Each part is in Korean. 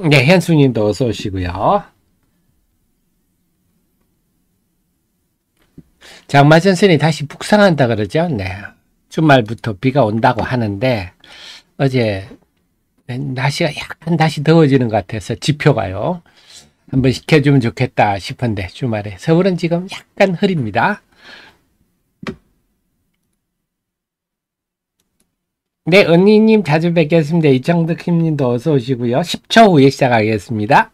네, 현수님도 어서 오시고요. 장마 전선이 다시 북상한다 그러죠? 네. 주말부터 비가 온다고 하는데 어제 날씨가 약간 다시 더워지는 것 같아서 지표가요. 한번 시켜주면 좋겠다 싶은데 주말에 서울은 지금 약간 흐립니다. 네, 언니님 자주 뵙겠습니다. 이창득님도 어서 오시고요. 10초 후에 시작하겠습니다.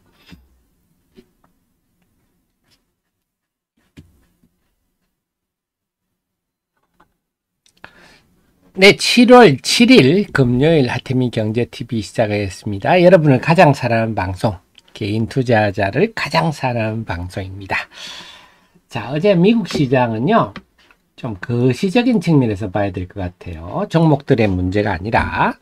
네, 7월 7일 금요일 하태민 경제TV 시작하겠습니다. 여러분을 가장 사랑하는 방송, 개인 투자자를 가장 사랑하는 방송입니다. 자, 어제 미국 시장은요, 좀 거시적인 측면에서 봐야 될 것 같아요. 종목들의 문제가 아니라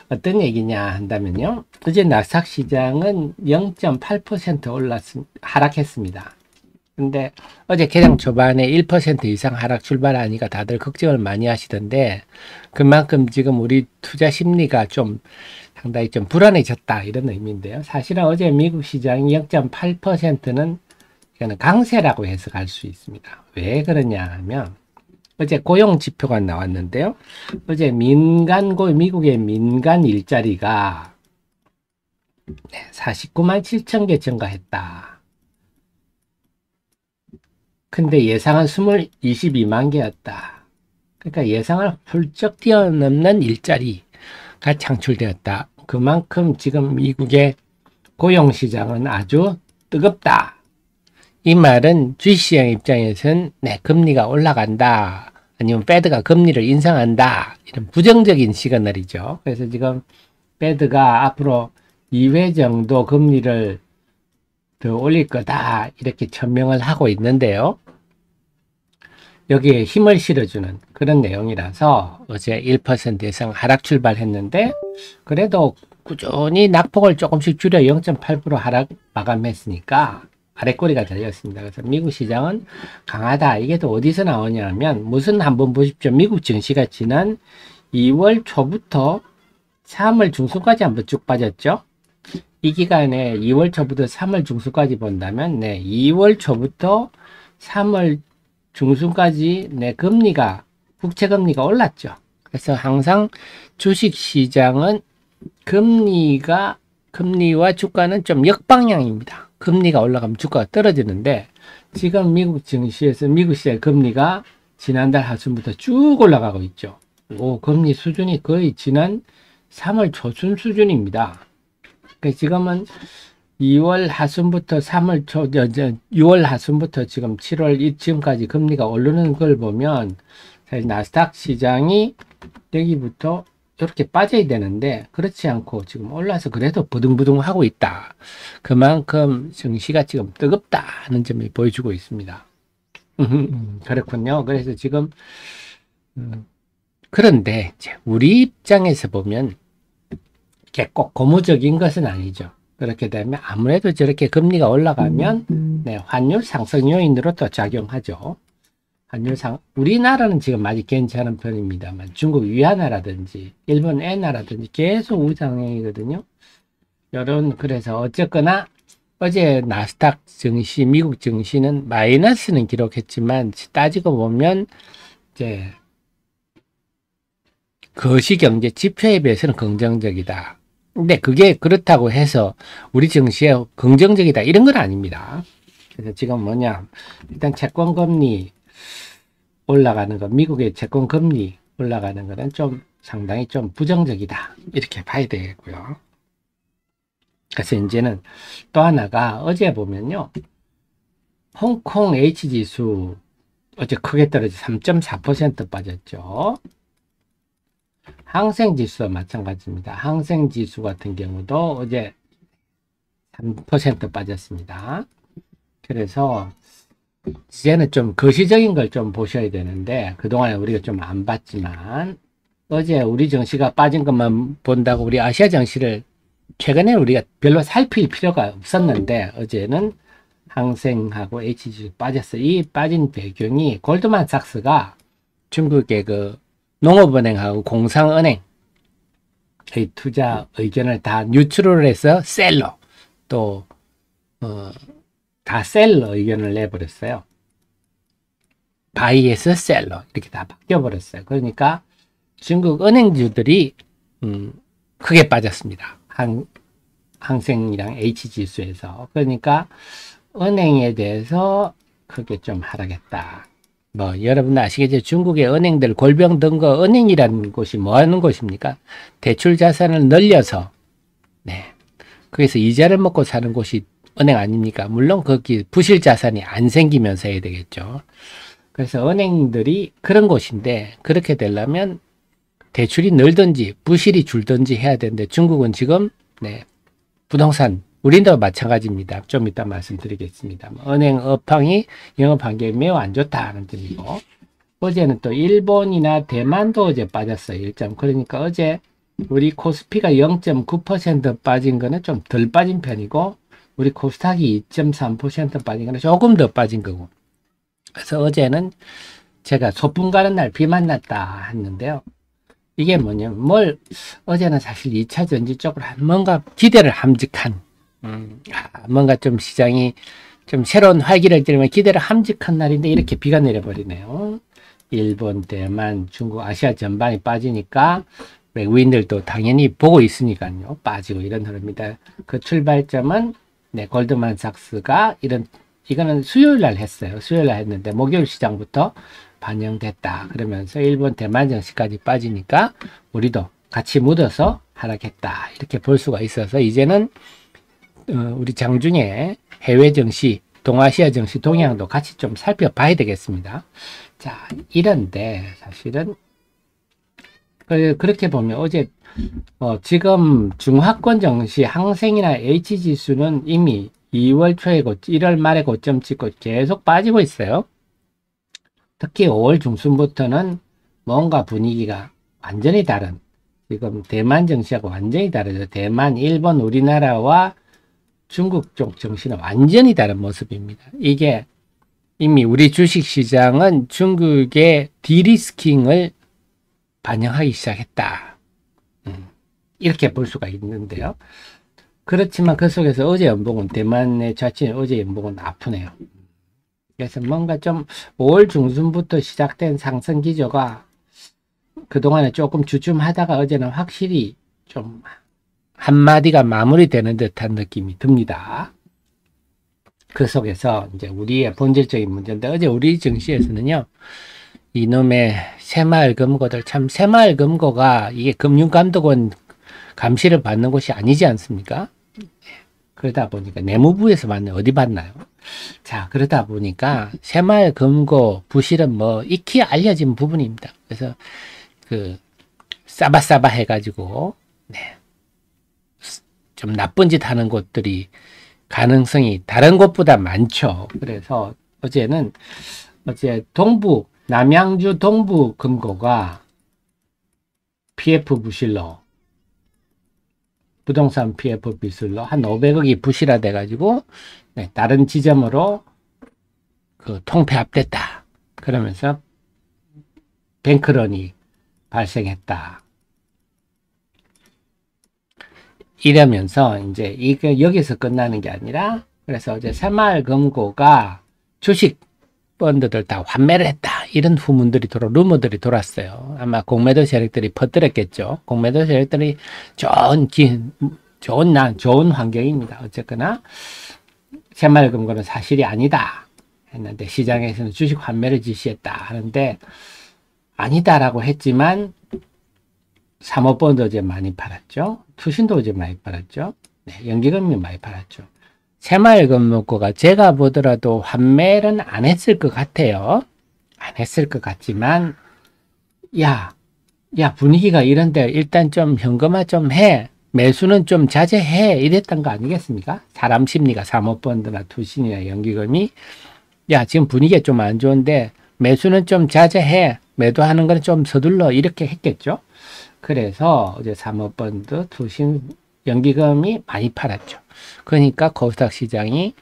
어떤 얘기냐 한다면요, 어제 나스닥 시장은 0.8% 하락했습니다. 근데 어제 개장 초반에 1% 이상 하락 출발하니까 다들 걱정을 많이 하시던데 그만큼 지금 우리 투자 심리가 좀 상당히 좀 불안해졌다 이런 의미인데요. 사실은 어제 미국 시장이 0.8%는 이거는 강세라고 해석할 수 있습니다. 왜 그러냐 하면 어제 고용 지표가 나왔는데요. 어제 미국의 민간 일자리가 49만 7천 개 증가했다. 근데 예상은 22만 개였다. 그러니까 예상을 훌쩍 뛰어넘는 일자리가 창출되었다. 그만큼 지금 미국의 고용시장은 아주 뜨겁다. 이 말은 주식시장 입장에서는 금리가 올라간다. 아니면 패드가 금리를 인상한다. 이런 부정적인 시그널이죠. 그래서 지금 패드가 앞으로 2회 정도 금리를 더 올릴 거다 이렇게 천명을 하고 있는데요. 여기에 힘을 실어주는 그런 내용이라서 어제 1% 이상 하락 출발했는데 그래도 꾸준히 낙폭을 조금씩 줄여 0.8% 하락 마감했으니까 아래꼬리가 달렸습니다. 그래서 미국 시장은 강하다. 이게 또 어디서 나오냐면 무슨 한번 보십시오. 미국 증시가 지난 2월 초부터 3월 중순까지 한번 쭉 빠졌죠. 이 기간에 2월 초부터 3월 중순까지 본다면 2월 초부터 3월 중순까지 금리가 국채 금리가 올랐죠. 그래서 항상 주식 시장은 금리와 주가는 좀 역방향입니다. 금리가 올라가면 주가가 떨어지는데 지금 미국 증시에서 미국 시장 금리가 지난달 하순부터 쭉 올라가고 있죠. 금리 수준이 거의 지난 3월 초순 수준입니다. 지금은 2월 하순부터 6월 하순부터 지금 7월 지금까지 금리가 오르는 걸 보면 사실 나스닥 시장이 여기부터 이렇게 빠져야 되는데 그렇지 않고 지금 올라서 그래도 부둥부둥 하고 있다. 그만큼 증시가 지금 뜨겁다는 점이 보여주고 있습니다. 그렇군요. 그래서 지금 그런데 우리 입장에서 보면 이게 꼭 고무적인 것은 아니죠. 그렇게 되면 아무래도 저렇게 금리가 올라가면 환율 상승 요인으로 또 작용하죠. 우리나라는 지금 아직 괜찮은 편입니다만 중국 위안화라든지 일본 엔화라든지 계속 우상향이거든요. 그래서 어쨌거나 어제 나스닥 증시, 미국 증시는 마이너스는 기록했지만 따지고 보면 이제 거시경제 지표에 비해서는 긍정적이다. 근데 그게 그렇다고 해서 우리 증시에 긍정적이다 이런 건 아닙니다. 그래서 지금 일단 채권금리 올라가는 거, 미국의 채권금리 올라가는 거는 좀 상당히 좀 부정적이다 이렇게 봐야 되겠고요. 그래서 이제는 또 하나가 어제 보면요, 홍콩 H지수 어제 크게 떨어져 3.4% 빠졌죠. 항생지수와 마찬가지입니다. 항생지수 같은 경우도 어제 3% 빠졌습니다. 그래서 이제는 좀 거시적인 걸 좀 보셔야 되는데 그동안에 우리가 좀 안 봤지만 어제 우리 증시가 빠진 것만 본다고 우리 아시아 증시를 최근에 우리가 별로 살필 필요가 없었는데 어제는 항생하고 H지수 빠졌어요. 이 빠진 배경이 골드만삭스가 중국의 농업은행하고 공상은행의 투자 의견을 다 뉴트럴해서 셀러, 또 다 셀러 의견을 내버렸어요. 바이에서 셀러 이렇게 다 바뀌어버렸어요. 그러니까 중국 은행주들이 크게 빠졌습니다. 항생이랑 H지수에서. 그러니까 은행에 대해서 크게 좀 하락했다. 뭐 여러분 아시겠죠? 중국의 은행들 골병 든 거, 은행이라는 곳이 뭐 하는 곳입니까? 대출 자산을 늘려서 거기서 이자를 먹고 사는 곳이 은행 아닙니까? 물론 거기 부실 자산이 안 생기면서 해야 되겠죠. 그래서 은행들이 그런 곳인데 그렇게 되려면 대출이 늘든지 부실이 줄든지 해야 되는데 중국은 지금 부동산 우리도 마찬가지입니다. 좀 이따 말씀드리겠습니다. 은행 업황이 영업 환경이 매우 안 좋다는 점이고 어제는 또 일본이나 대만도 어제 빠졌어요. 1점. 그러니까 어제 우리 코스피가 0.9% 빠진 거는 좀 덜 빠진 편이고 우리 코스닥이 2.3% 빠진 거는 조금 더 빠진 거고. 그래서 어제는 제가 소풍 가는 날 비 만났다 했는데요. 이게 뭐냐면 어제는 사실 2차 전지 쪽으로 뭔가 기대를 함직한 뭔가 좀 시장이 좀 새로운 활기를 띠면 기대를 함직한 날인데 이렇게 비가 내려버리네요. 일본, 대만, 중국, 아시아 전반이 빠지니까 외국인들도 당연히 보고 있으니까요. 빠지고 이런 흐름입니다. 그 출발점은 골드만삭스가 이거는 수요일 날 했어요. 수요일 날 했는데 목요일 시장부터 반영됐다. 그러면서 일본, 대만 증시까지 빠지니까 우리도 같이 묻어서 하락했다. 이렇게 볼 수가 있어서 이제는 우리 장중에 해외 증시, 동아시아 증시 동향도 같이 좀 살펴봐야 되겠습니다. 자, 이런데 사실은 그렇게 보면 어제 지금 중화권 증시 항생이나 H지수는 이미 2월 초에 1월 말에 고점 찍고 계속 빠지고 있어요. 특히 5월 중순부터는 뭔가 분위기가 완전히 다른 지금 대만 증시하고 완전히 다르죠. 대만, 일본, 우리나라와 중국 쪽 증시는 완전히 다른 모습입니다. 이게 이미 우리 주식시장은 중국의 디리스킹을 반영하기 시작했다. 이렇게 볼 수가 있는데요. 그렇지만 그 속에서 어제 연봉은 대만의 자체 어제 연봉은 아프네요. 그래서 뭔가 좀 5월 중순부터 시작된 상승 기조가 그동안에 조금 주춤하다가 어제는 확실히 좀 한마디가 마무리되는 듯한 느낌이 듭니다. 그 속에서 이제 우리의 본질적인 문제인데 어제 우리 증시에서는요. 이놈의 새마을금고들 참 새마을금고가 이게 금융감독원 감시를 받는 곳이 아니지 않습니까? 그러다 보니까 내무부에서 받는 어디 받나요? 자 그러다 보니까 새마을금고 부실은 뭐 익히 알려진 부분입니다. 그래서 그 싸바싸바 해가지고 좀 나쁜 짓 하는 곳들이 가능성이 다른 곳보다 많죠. 그래서 어제 남양주 동부 금고가 PF 부실로 부동산 PF 부실로 한 500억이 부실화돼 가지고 다른 지점으로 그 통폐합됐다. 그러면서 뱅크런이 발생했다. 이러면서 이제 이게 여기서 끝나는 게 아니라 그래서 어제 새마을금고가 주식 펀드들 다 환매를 했다. 이런 후문들이 루머들이 돌았어요. 아마 공매도 세력들이 퍼뜨렸겠죠. 공매도 세력들이 좋은 환경입니다. 어쨌거나 새마을금고는 사실이 아니다 했는데 시장에서는 주식 환매를 지시했다 하는데 아니다라고 했지만 사모펀드 어제 많이 팔았죠. 투신도 어제 많이 팔았죠. 연기금리 많이 팔았죠. 새마을금고가 제가 보더라도 환매는 안 했을 것 같아요. 안 했을 것 같지만 야 분위기가 이런데 일단 좀 현금화 좀 해. 매수는 좀 자제해. 이랬던 거 아니겠습니까? 사람 심리가 사모펀드나 투신이나 연기금이 지금 분위기가 좀 안 좋은데 매수는 좀 자제해. 매도하는 건 좀 서둘러. 이렇게 했겠죠. 그래서 어제 사모펀드, 투신, 연기금이 많이 팔았죠. 그러니까 코스닥 시장이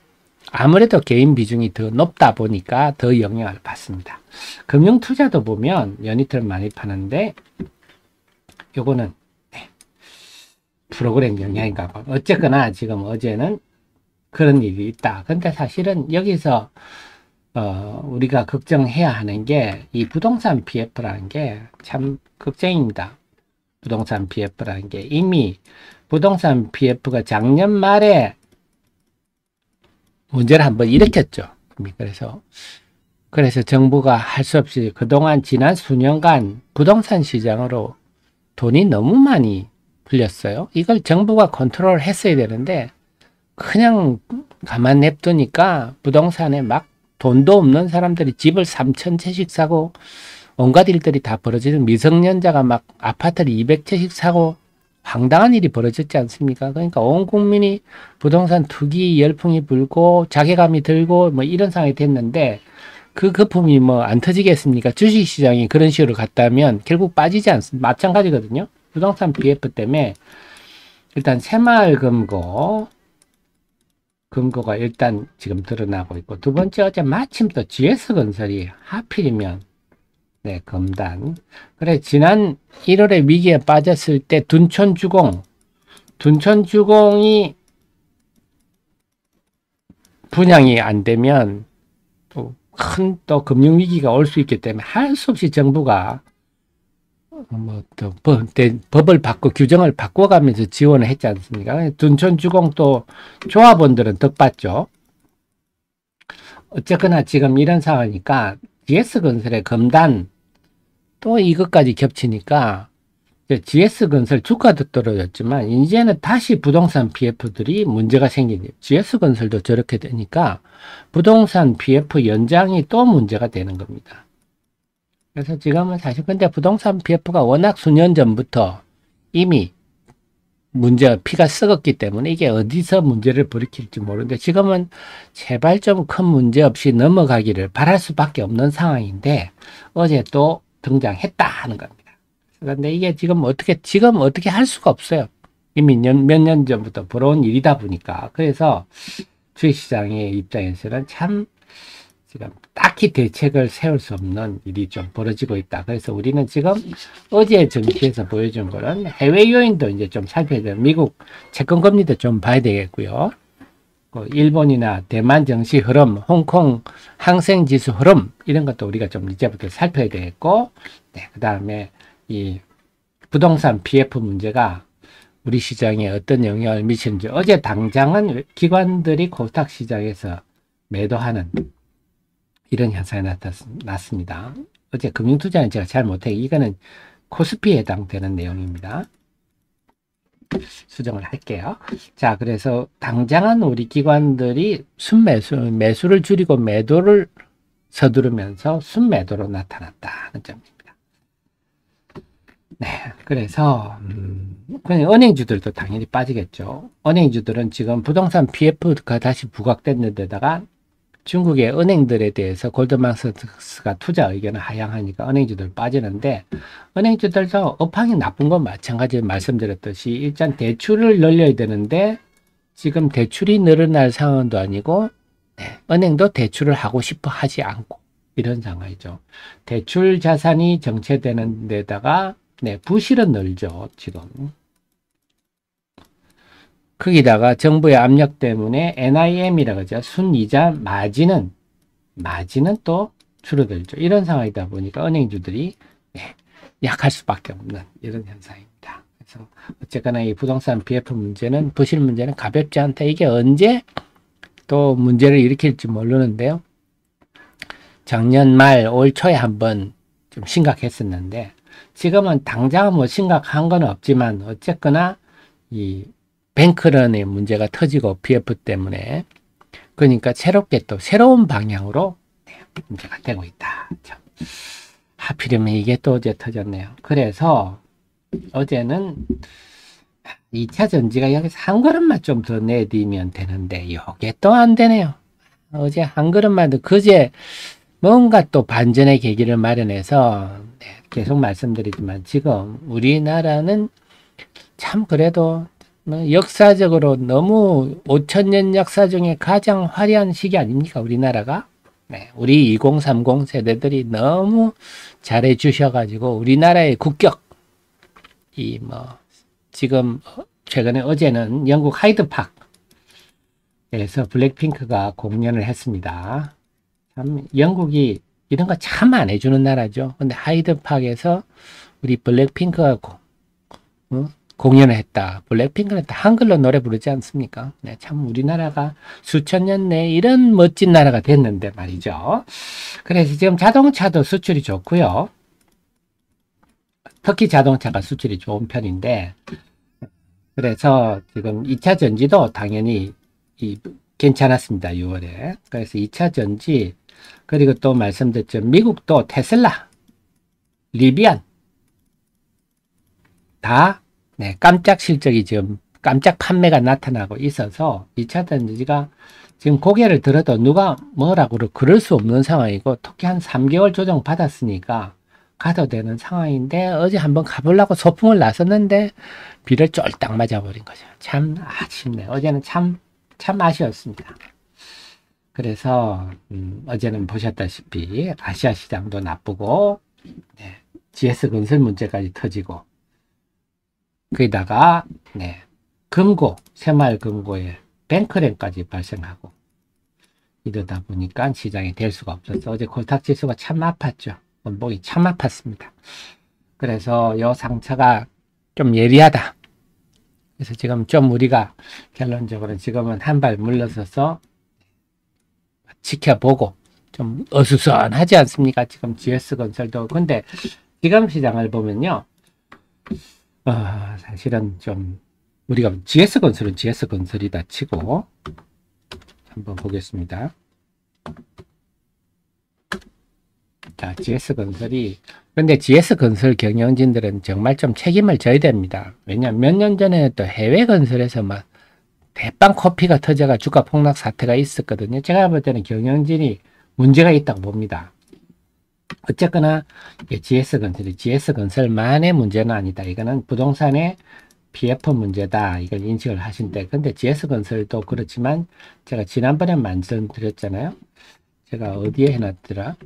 아무래도 개인 비중이 더 높다 보니까 더 영향을 받습니다. 금융투자도 보면 연이틀 많이 파는데 요거는 프로그램 영향인가 봐. 어쨌거나 지금 어제는 그런 일이 있다. 근데 사실은 여기서 우리가 걱정해야 하는 게 이 부동산 PF라는 게 참 걱정입니다. 부동산 PF라는 게 이미 부동산 PF가 작년 말에 문제를 한번 일으켰죠. 그래서 정부가 할 수 없이 그동안 지난 수년간 부동산 시장으로 돈이 너무 많이 풀렸어요. 이걸 정부가 컨트롤 했어야 되는데 그냥 가만 냅두니까 부동산에 막 돈도 없는 사람들이 집을 3,000채씩 사고 온갖 일들이 다 벌어지는 미성년자가 막 아파트를 200채씩 사고 황당한 일이 벌어졌지 않습니까? 그러니까 온 국민이 부동산 투기 열풍이 불고 자괴감이 들고 뭐 이런 상황이 됐는데 그 거품이 뭐 안 터지겠습니까? 주식시장이 그런 식으로 갔다면 결국 빠지지 않습니다. 마찬가지거든요. 부동산 BF 때문에 일단 새마을금고가 일단 지금 드러나고 있고 두 번째 어제 마침 또 GS건설이 하필이면 네, 검단. 그래 지난 1월에 위기에 빠졌을 때 둔촌주공이 분양이 안 되면 큰 또 금융위기가 올 수 있기 때문에 할 수 없이 정부가 또 법을 바꿔 규정을 바꿔가면서 지원을 했지 않습니까? 둔촌주공 또 조합원들은 덕받죠. 어쨌거나 지금 이런 상황이니까 GS건설의 검단 또 이것까지 겹치니까 GS건설 주가도 떨어졌지만 이제는 다시 부동산 PF들이 문제가 생기네요. GS건설도 저렇게 되니까 부동산 PF 연장이 또 문제가 되는 겁니다. 그래서 지금은 사실 근데 부동산 PF가 워낙 수년 전부터 이미 피가 썩었기 때문에 이게 어디서 문제를 불러킬지 모르는데 지금은 제발 좀 큰 문제 없이 넘어가기를 바랄 수밖에 없는 상황인데 어제 또 등장했다 하는 겁니다. 그런데 이게 지금 어떻게 할 수가 없어요. 이미 몇 년 전부터 벌어온 일이다 보니까. 그래서 주식시장의 입장에서는 참 지금 딱히 대책을 세울 수 없는 일이 좀 벌어지고 있다. 그래서 우리는 지금 어제 증시에서 보여준 거는 해외 요인도 이제 좀 살펴야 돼요. 미국 채권금리도 좀 봐야 되겠고요. 일본이나 대만 증시 흐름, 홍콩 항생지수 흐름 이런 것도 우리가 좀 이제부터 살펴야 되겠고, 네, 그 다음에 이 부동산 PF 문제가 우리 시장에 어떤 영향을 미치는지 어제 당장은 기관들이 코스닥 시장에서 매도하는 이런 현상이 나타났습니다. 어제 금융투자는 제가 잘 못해 이거는 코스피에 해당되는 내용입니다. 수정을 할게요. 자, 그래서 당장은 우리 기관들이 매수를 줄이고 매도를 서두르면서 순매도로 나타났다는 점입니다. 네, 그래서 그냥 은행주들도 당연히 빠지겠죠. 은행주들은 지금 부동산 PF가 다시 부각됐는 데다가 중국의 은행들에 대해서 골드만삭스가 투자 의견을 하향하니까 은행주들 빠지는데 은행주들도 업황이 나쁜 건 마찬가지 말씀드렸듯이 일단 대출을 늘려야 되는데 지금 대출이 늘어날 상황도 아니고 네, 은행도 대출을 하고 싶어 하지 않고 이런 상황이죠. 대출 자산이 정체되는 데다가 네, 부실은 늘죠, 지금. 거기다가 정부의 압력 때문에 NIM이라고 하죠. 순이자 마진은 또 줄어들죠. 이런 상황이다 보니까 은행주들이 네, 약할 수밖에 없는 이런 현상입니다. 그래서 어쨌거나 이 부동산 BF 문제는 부실 문제는 가볍지 않다. 이게 언제 또 문제를 일으킬지 모르는데요. 작년 말 올 초에 한번 좀 심각했었는데 지금은 당장 뭐 심각한 건 없지만 어쨌거나 이 뱅크런의 문제가 터지고 BF 때문에 그러니까 새롭게 또 새로운 방향으로 문제가 되고 있다. 참. 하필이면 이게 또 어제 터졌네요. 그래서 어제는 2차 전지가 여기서 한 걸음만 좀 더 내디면 되는데 이게 또 안 되네요. 어제 한 걸음만 더 그제 뭔가 또 반전의 계기를 마련해서 네, 계속 말씀드리지만 지금 우리나라는 참 그래도 역사적으로 너무 5,000년 역사 중에 가장 화려한 시기 아닙니까? 우리나라가. 네, 우리 2030 세대들이 너무 잘해 주셔가지고 우리나라의 국격 지금 최근에 어제는 영국 하이드파크 그래서 블랙핑크가 공연을 했습니다. 참 영국이 이런 거 참 안 해주는 나라죠. 근데 하이드파크에서 우리 블랙핑크가 공연을 했다. 블랙핑크는 다 한글로 노래 부르지 않습니까? 네, 참 우리나라가 수천 년 내에 이런 멋진 나라가 됐는데 말이죠. 그래서 지금 자동차도 수출이 좋고요. 특히 자동차가 수출이 좋은 편인데, 그래서 지금 2차 전지도 당연히 괜찮았습니다. 6월에. 그래서 2차 전지, 그리고 또 말씀드렸죠. 미국도 테슬라, 리비안, 다 네, 깜짝 실적이 지금 깜짝 판매가 나타나고 있어서 2차 전지가 지금 고개를 들어도 누가 뭐라고 그럴 수 없는 상황이고, 특히 한 3개월 조정 받았으니까 가도 되는 상황인데, 어제 한번 가보려고 소풍을 나섰는데 비를 쫄딱 맞아버린 거죠. 참 아쉽네. 어제는 참 아쉬웠습니다. 그래서 어제는 보셨다시피 아시아 시장도 나쁘고, 네, GS건설 문제까지 터지고, 거기다가 네, 금고, 새마을금고에 뱅크랭까지 발생하고 이러다 보니까 시장이 될 수가 없어서 어제 코스닥지수가 참 아팠죠. 원봉이 참 아팠습니다. 그래서 요 상처가 좀 예리하다. 그래서 지금 좀 우리가 결론적으로 지금은 한 발 물러서서 지켜보고 좀 어수선하지 않습니까? 지금 GS건설도. 근데 지금 시장을 보면요. 사실은 좀 우리가 GS건설은 GS건설이다 치고 한번 보겠습니다. 자, GS건설이, 근데 GS건설 경영진들은 정말 좀 책임을 져야 됩니다. 왜냐하면 몇 년 전에 또 해외 건설에서 막 대빵 코피가 터져가 주가 폭락 사태가 있었거든요. 제가 볼 때는 경영진이 문제가 있다고 봅니다. 어쨌거나 GS건설이 GS건설만의 문제는 아니다. 이거는 부동산의 PF 문제다. 이걸 인식을 하신대. 근데 GS건설도 그렇지만 제가 지난번에 말씀드렸잖아요. 제가 어디에 해놨더라?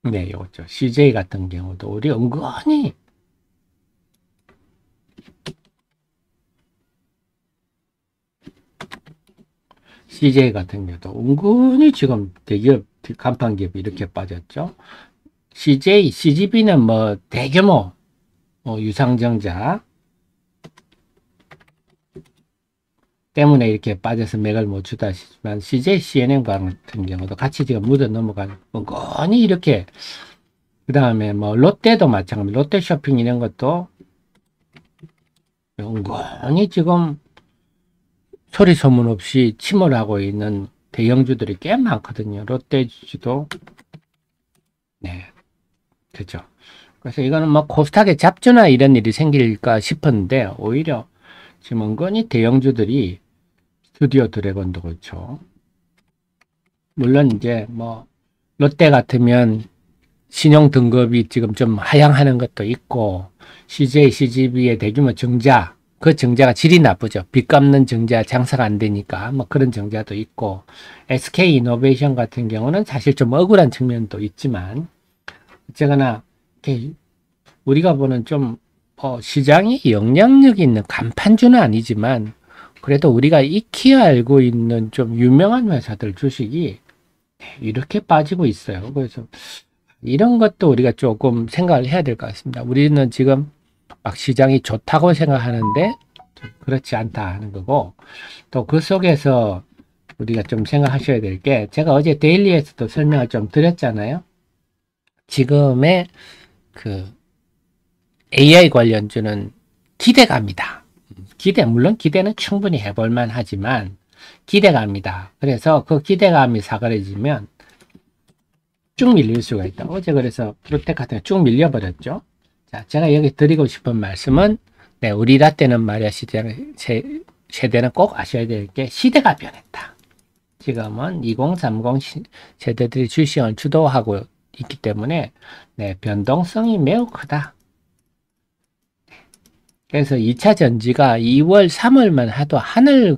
네, 요거죠. CJ 같은 경우도 우리 은근히 CJ 같은 경우도 은근히 지금 대기업, 간판 기업이 이렇게 빠졌죠. CJ, CGV는 뭐 대규모 유상증자 때문에 이렇게 빠져서 맥을 못 주다 싶지만 CJ, CNM 같은 경우도 같이 지금 묻어 넘어가는 은근히 이렇게. 그 다음에 뭐 롯데도 마찬가지, 롯데쇼핑 이런 것도 은근히 지금 소리 소문 없이 침몰하고 있는 대형주들이 꽤 많거든요. 롯데주도. 네, 그죠. 그래서 이거는 뭐 코스닥에 잡주나 이런 일이 생길까 싶었는데 오히려 지금 은근히 대형주들이 스튜디오 드래곤도 그렇죠. 물론 이제 뭐 롯데 같으면 신용 등급이 지금 좀 하향하는 것도 있고, CJ, CGV의 대규모 증자, 그 증자가 질이 나쁘죠. 빚 갚는 증자, 장사가 안 되니까 뭐 그런 증자도 있고, SK 이노베이션 같은 경우는 사실 좀 억울한 측면도 있지만, 어쨌거나 우리가 보는 좀 시장이 영향력 있는 간판주는 아니지만 그래도 우리가 익히 알고 있는 좀 유명한 회사들 주식이 이렇게 빠지고 있어요. 그래서 이런 것도 우리가 조금 생각을 해야 될 것 같습니다. 우리는 지금 막 시장이 좋다고 생각하는데 그렇지 않다 하는 거고, 또 그 속에서 우리가 좀 생각하셔야 될 게, 제가 어제 데일리에서도 설명을 좀 드렸잖아요. 지금의 그 AI 관련주는 기대갑니다. 물론 기대는 충분히 해볼만 하지만 기대갑니다. 그래서 그 기대감이 사그라지면 쭉 밀릴 수가 있다. 어제 그래서 롯데 같은 거 쭉 밀려버렸죠. 자, 제가 여기 드리고 싶은 말씀은, 네, 우리 라떼는 말이야, 세대는 꼭 아셔야 될 게 시대가 변했다. 지금은 2030 세대들이 주식을 주도하고 있기 때문에 네, 변동성이 매우 크다. 그래서 2차 전지가 2월, 3월만 하도 하늘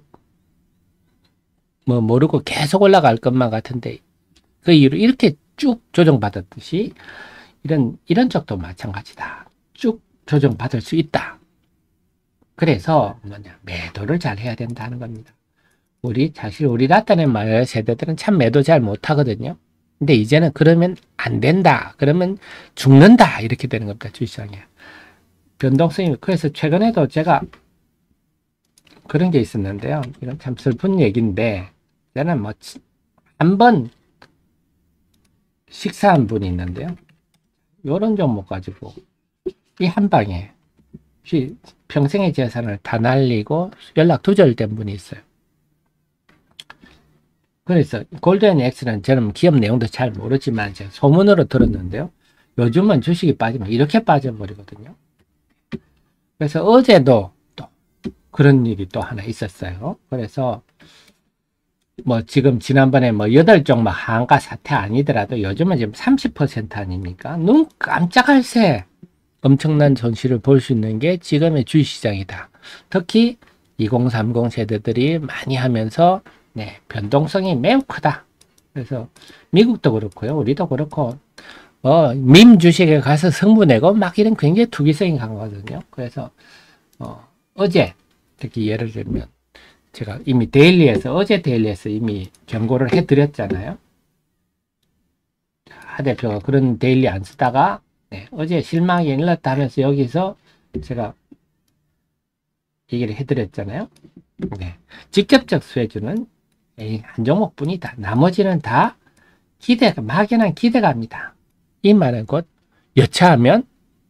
뭐 모르고 계속 올라갈 것만 같은데 그 이후로 이렇게 쭉 조정받았듯이 이런 쪽도 마찬가지다. 쭉 조정받을 수 있다. 그래서 뭐냐, 매도를 잘 해야 된다는 겁니다. 사실 우리 나타낸 말 세대들은 참 매도 잘 못하거든요. 근데 이제는 그러면 안 된다. 그러면 죽는다. 이렇게 되는 겁니다. 주식시장에. 변동성이, 그래서 최근에도 제가 그런 게 있었는데요. 이건 참 슬픈 얘기인데, 저는 뭐, 한 번 식사한 분이 있는데요. 요런 종목 가지고, 이 한 방에, 평생의 재산을 다 날리고 연락 두절된 분이 있어요. 그래서 골든 X는 저는 기업 내용도 잘 모르지만 제가 소문으로 들었는데요. 요즘은 주식이 빠지면 이렇게 빠져버리거든요. 그래서 어제도 또 그런 일이 또 하나 있었어요. 그래서 뭐 지금 지난번에 뭐 8종 막 한가 사태 아니더라도 요즘은 지금 30% 아닙니까? 눈 깜짝할 새 엄청난 손실을 볼 수 있는 게 지금의 주식시장이다. 특히 2030 세대들이 많이 하면서 변동성이 매우 크다. 그래서 미국도 그렇고요. 우리도 그렇고 밈 주식에 가서 성부 내고 막 이런 굉장히 투기성이 강하거든요. 그래서 어제 특히 예를 들면 제가 이미 어제 데일리에서 이미 경고를 해드렸잖아요. 하 대표가 그런 데일리 안 쓰다가 어제 실망이 일렀다 하면서 여기서 제가 얘기를 해드렸잖아요. 직접적 수혜주는 한 종목뿐이다. 나머지는 다 막연한 기대감이다. 이 말은 곧 여차하면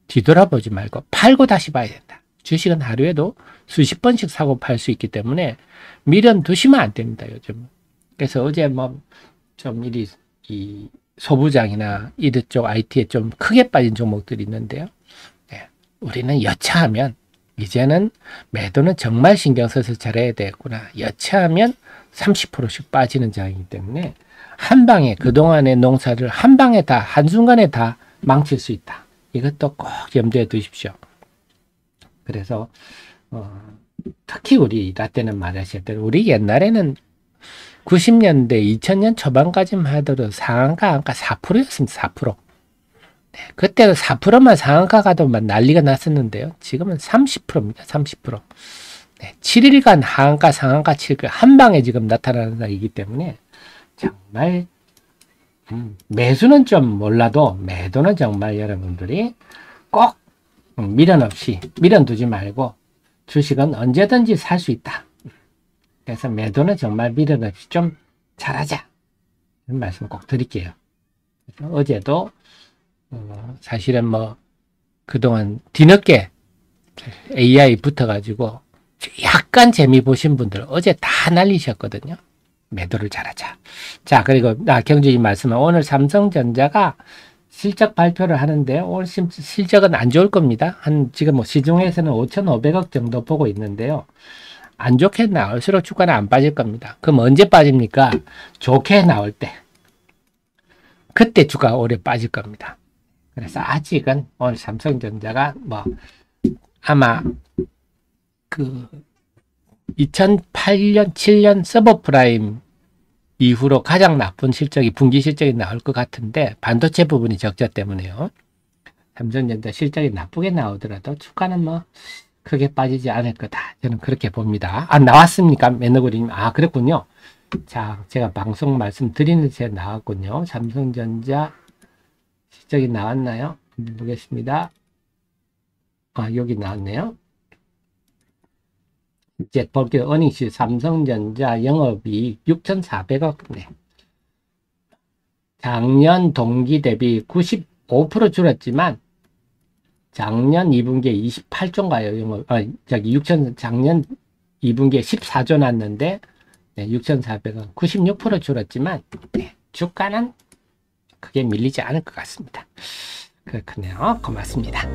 뒤돌아보지 말고 팔고 다시 봐야 된다. 주식은 하루에도 수십 번씩 사고 팔 수 있기 때문에 미련 두시면 안 됩니다. 요즘은. 그래서 어제 뭐 좀 이 소부장이나 이쪽 IT에 좀 크게 빠진 종목들이 있는데요. 우리는 여차하면 이제는 매도는 정말 신경 써서 잘해야 되겠구나. 여차하면 30%씩 빠지는 장이기 때문에 한 방에 그동안의 농사를 한 방에 다 한순간에 다 망칠 수 있다. 이것도 꼭 염두에 두십시오. 그래서 특히 우리 라떼는 말하실 때 우리 옛날에는 90년대 2000년 초반까지만 하더라도 상한가 한가 4%였습니다. 4%. 그때도 4%만 상한가 가도 난리가 났었는데요. 지금은 30%입니다. 30%. 7일간 하한가 상한가 7일 한 방에 지금 나타나는 날이기 때문에 정말 매수는 좀 몰라도 매도는 정말 여러분들이 꼭 미련 없이 미련 두지 말고 주식은 언제든지 살 수 있다. 그래서 매도는 정말 미련 없이 좀 잘하자. 이런 말씀 꼭 드릴게요. 어제도 사실은 뭐 그동안 뒤늦게 AI 붙어가지고 약간 재미 보신 분들 어제 다 날리셨거든요. 매도를 잘하자. 자, 그리고 경주님 말씀은 오늘 삼성전자가 실적 발표를 하는데 오늘 실적은 안 좋을 겁니다. 지금 뭐 시중에서는 5,500억 정도 보고 있는데요. 안 좋게 나올수록 주가는 안 빠질 겁니다. 그럼 언제 빠집니까? 좋게 나올 때. 그때 주가 오래 빠질 겁니다. 그래서 아직은 오늘 삼성전자가 뭐 아마 2008년, 7년 서브프라임 이후로 가장 나쁜 실적이 분기 실적이 나올 것 같은데 반도체 부분이 적자 때문에요. 삼성전자 실적이 나쁘게 나오더라도 주가는 뭐 크게 빠지지 않을 거다. 저는 그렇게 봅니다. 나왔습니까? 매너그림. 그랬군요. 자, 제가 방송 말씀드리는 새 나왔군요. 삼성전자 실적이 나왔나요? 보겠습니다. 여기 나왔네요. 이제 볼게요. 어닝시 삼성전자 영업이익 6,400억. 작년 동기 대비 95% 줄었지만 작년 2분기에 28조인가요? 작년 2분기에 14조 났는데 6,400원 96% 줄었지만 주가는 크게 밀리지 않을 것 같습니다. 그렇군요. 고맙습니다.